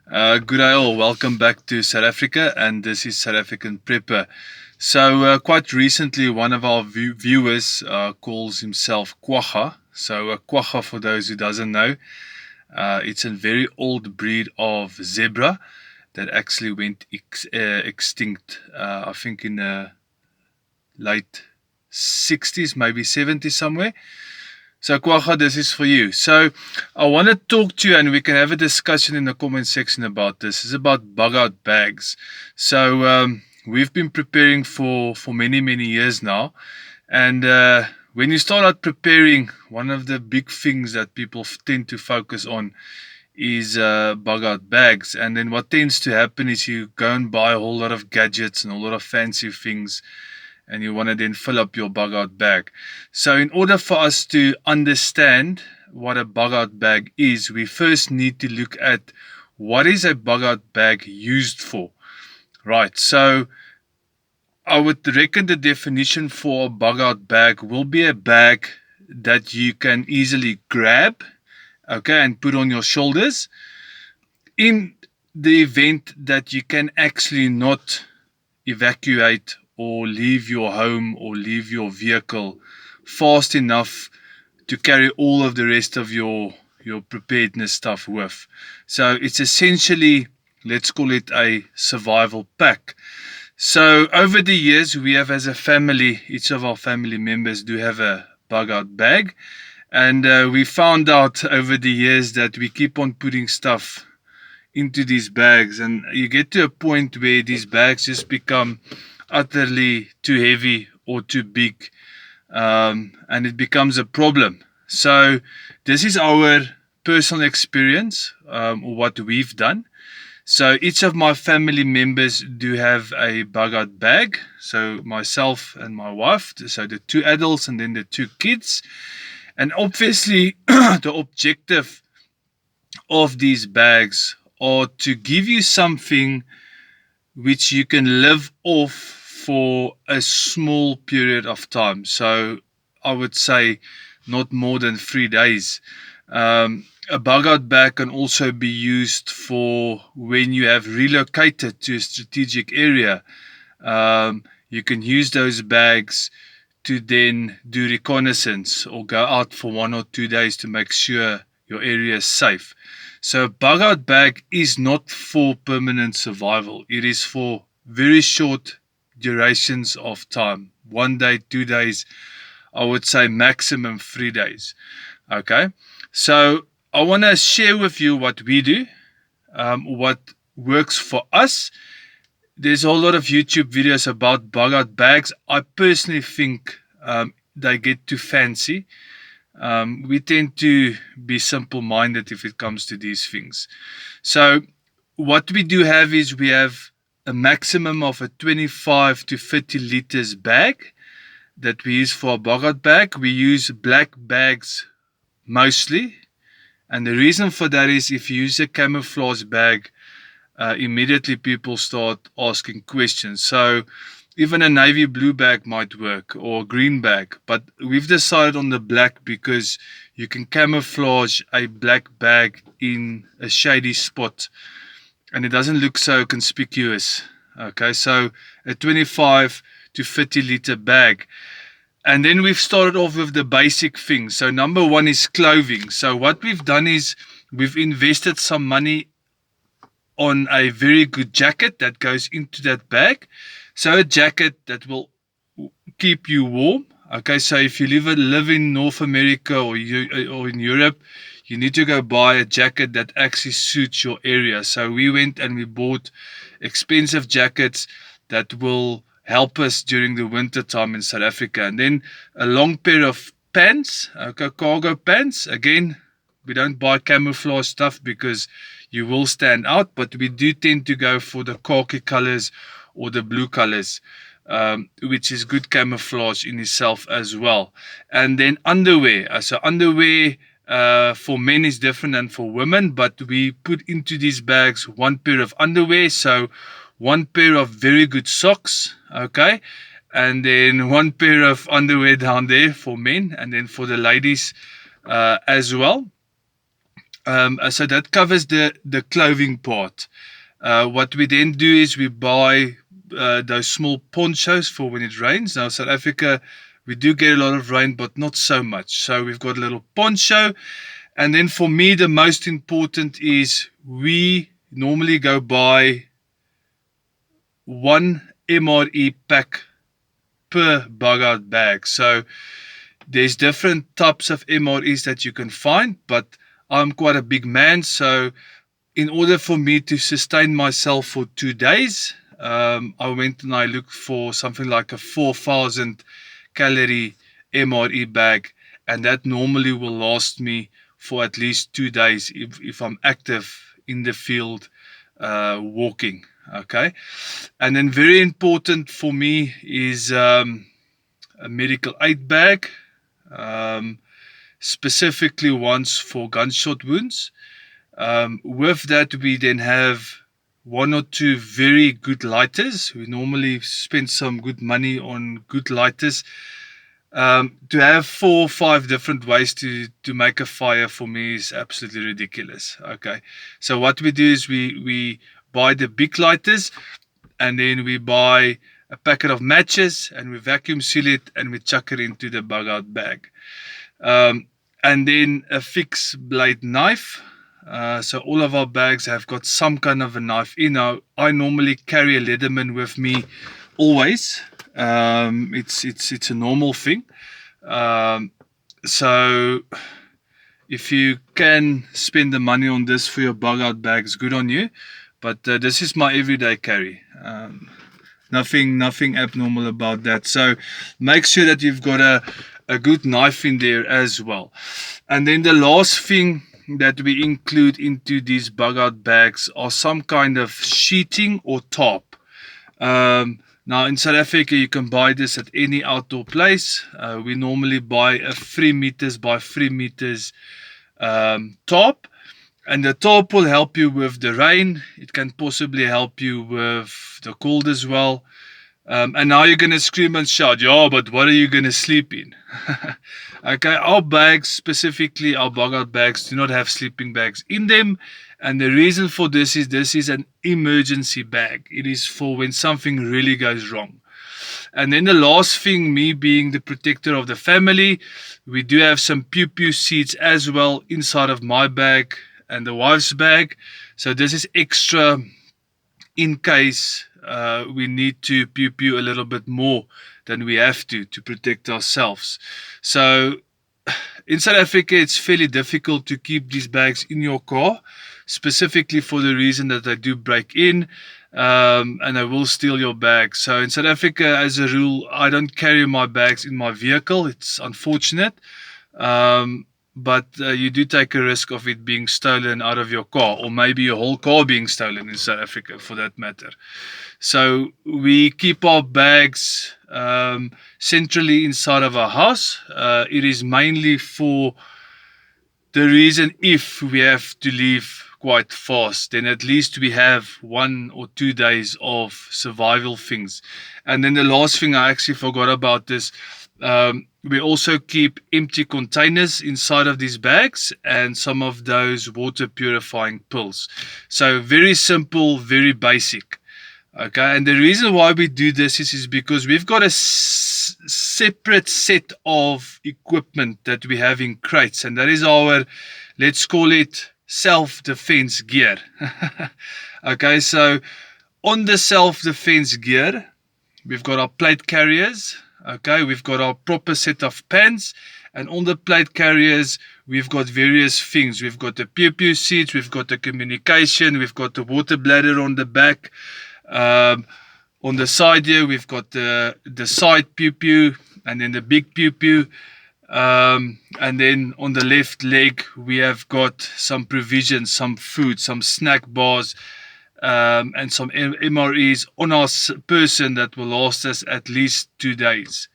Good day all, welcome back to South Africa, and this is South African Prepper. So, quite recently, one of our viewers calls himself Quagga. So, Quagga, for those who doesn't know, it's a very old breed of zebra that actually went extinct, I think in the late 60s, maybe 70s somewhere. So Quagga, this is for you. So I want to talk to you and we can have a discussion in the comment section about this. It's about bug out bags. So we've been preparing for many years now. And when you start out preparing, one of the big things that people tend to focus on is bug out bags. And then what tends to happen is you go and buy a whole lot of gadgets and a lot of fancy things, and you want to then fill up your bug out bag. So in order for us to understand what a bug out bag is, we first need to look at what is a bug out bag used for. Right, so I would reckon the definition for a bug out bag will be a bag that you can easily grab, okay, and put on your shoulders in the event that you can actually not evacuate or leave your home or leave your vehicle fast enough to carry all of the rest of your preparedness stuff with. So it's essentially, let's call it a survival pack. So over the years, we have, as a family, each of our family members do have a bug out bag, and we found out over the years that we keep on putting stuff into these bags, and you get to a point where these bags just become utterly too heavy or too big, and it becomes a problem. So this is our personal experience, what we've done. So each of my family members do have a bug out bag. So myself and my wife, so the two adults and then the two kids. And obviously the objective of these bags are to give you something which you can live off for a small period of time. So I would say not more than 3 days. A bug out bag can also be used for when you have relocated to a strategic area. You can use those bags to then do reconnaissance or go out for 1 or 2 days to make sure your area is safe. So a bug out bag is not for permanent survival. It is for very short durations of time. 1 day, 2 days, I would say maximum 3 days. Okay, so I want to share with you what we do, what works for us. There's a whole lot of YouTube videos about bug out bags. I personally think they get too fancy. We tend to be simple-minded if it comes to these things. So what we do have is we have a maximum of a 25 to 30 liters bag that we use for a bug out bag. We use black bags mostly. And the reason for that is if you use a camouflage bag, immediately people start asking questions. So even a navy blue bag might work, or a green bag, but we've decided on the black because you can camouflage a black bag in a shady spot and it doesn't look so conspicuous. Okay, so a 25 to 30 liter bag. And then we've started off with the basic things. So number one is clothing. So what we've done is we've invested some money on a very good jacket that goes into that bag. So a jacket that will keep you warm. Okay, so if you live in North America or in Europe, you need to go buy a jacket that actually suits your area. So we went and we bought expensive jackets that will help us during the winter time in South Africa. And then a long pair of pants, okay, cargo pants. Again, we don't buy camouflage stuff because you will stand out, but we do tend to go for the khaki colors or the blue colors, which is good camouflage in itself as well. And then underwear. So underwear for men is different than for women, but we put into these bags one pair of underwear, so one pair of very good socks, okay, and then one pair of underwear down there for men, and then for the ladies as well. So that covers the clothing part. What we then do is we buy those small ponchos for when it rains. Now, South Africa, we do get a lot of rain, but not so much. So we've got a little poncho. And then for me, the most important is we normally go buy one MRE pack per bug out bag. So there's different types of MREs that you can find, but I'm quite a big man, so in order for me to sustain myself for 2 days, I went and I looked for something like a 4,000 calorie MRE bag, and that normally will last me for at least 2 days if I'm active in the field walking. Okay, and then very important for me is a medical aid bag, specifically ones for gunshot wounds. With that, we then have 1 or 2 very good lighters. We normally spend some good money on good lighters. To have 4 or 5 different ways to make a fire for me is absolutely ridiculous. Okay, so what we do is we buy the big lighters, and then we buy a packet of matches, and we vacuum seal it, and we chuck it into the bug out bag. And then a fixed blade knife. So all of our bags have got some kind of a knife in. Now, I normally carry a Leatherman with me always. It's a normal thing. So if you can spend the money on this for your bug out bags, good on you. But this is my everyday carry. Nothing abnormal about that. So make sure that you've got a good knife in there as well. And then the last thing that we include into these bug out bags are some kind of sheeting or tarp. Now in South Africa, you can buy this at any outdoor place. We normally buy a 3 meters by 3 meters tarp. And the tarp will help you with the rain. It can possibly help you with the cold as well. And now you're going to scream and shout, yeah, but what are you going to sleep in? Okay, our bags, specifically our bug out bags, do not have sleeping bags in them. And the reason for this is an emergency bag. It is for when something really goes wrong. And then the last thing, me being the protector of the family, we do have some pew-pew seats as well inside of my bag and the wife's bag. So this is extra in case we need to pew-pew a little bit more than we have to protect ourselves. So in South Africa, it's fairly difficult to keep these bags in your car, specifically for the reason that they do break in and they will steal your bag. So in South Africa, as a rule, I don't carry my bags in my vehicle. It's unfortunate. But you do take a risk of it being stolen out of your car, or maybe your whole car being stolen in South Africa for that matter. So we keep our bags centrally inside of our house. It is mainly for the reason if we have to leave quite fast, then at least we have 1 or 2 days of survival things. And then the last thing I actually forgot about this, we also keep empty containers inside of these bags and some of those water purifying pills. So very simple, very basic. Okay, and the reason why we do this is because we've got a separate set of equipment that we have in crates, and that is our, let's call it, self-defense gear. Okay, so on the self-defense gear, we've got our plate carriers. Okay, we've got our proper set of pants, and on the plate carriers, we've got various things. We've got the pew-pew seats, we've got the communication, we've got the water bladder on the back. On the side here, we've got the side pew-pew, and then the big pew-pew. And then on the left leg, we have got some provisions, some food, some snack bars, and some MREs on our person that will last us at least 2 days.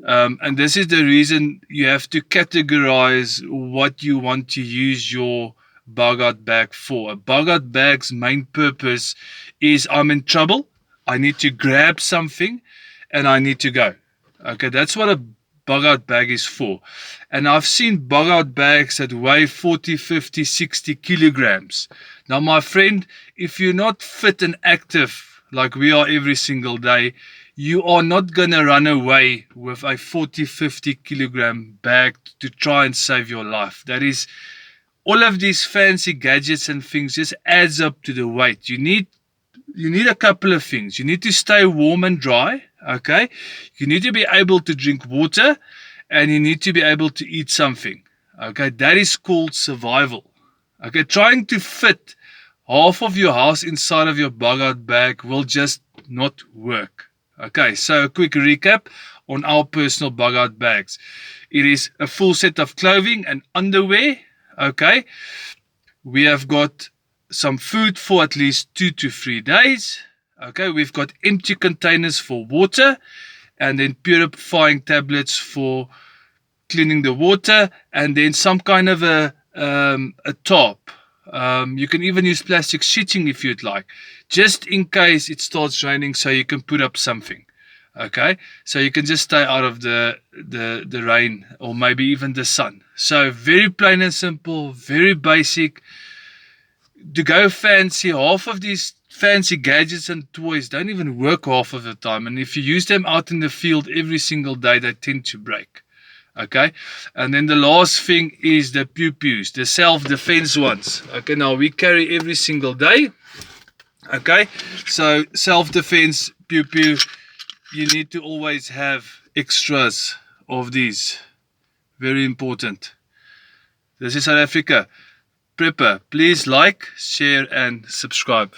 And this is the reason you have to categorize what you want to use your bug out bag for. A bug out bag's main purpose is I'm in trouble, I need to grab something, and I need to go. Okay, that's what a bug out bag is for. And I've seen bug out bags that weigh 40, 50, 60 kilograms. Now, my friend, if you're not fit and active like we are every single day, you are not going to run away with a 40, 50 kilogram bag to try and save your life. That is, all of these fancy gadgets and things just adds up to the weight. You need a couple of things. You need to stay warm and dry, okay? You need to be able to drink water, and you need to be able to eat something, okay? That is called survival, okay? Trying to fit half of your house inside of your bug out bag will just not work, okay? So a quick recap on our personal bug out bags. It is a full set of clothing and underwear, okay? We have got some food for at least 2 to 3 days. Okay, we've got empty containers for water, and then purifying tablets for cleaning the water, and then some kind of a tarp. You can even use plastic sheeting if you'd like, just in case it starts raining, so you can put up something. Okay, so you can just stay out of the rain or maybe even the sun. So very plain and simple, very basic. To go fancy, half of these fancy gadgets and toys don't even work half of the time, and if you use them out in the field every single day, they tend to break. Okay, and then the last thing is the pew-pews, the self-defense ones. Okay, now we carry every single day. Okay, so self-defense pew-pew, you need to always have extras of these. Very important. This is South Africa. Prepper, please like, share and subscribe.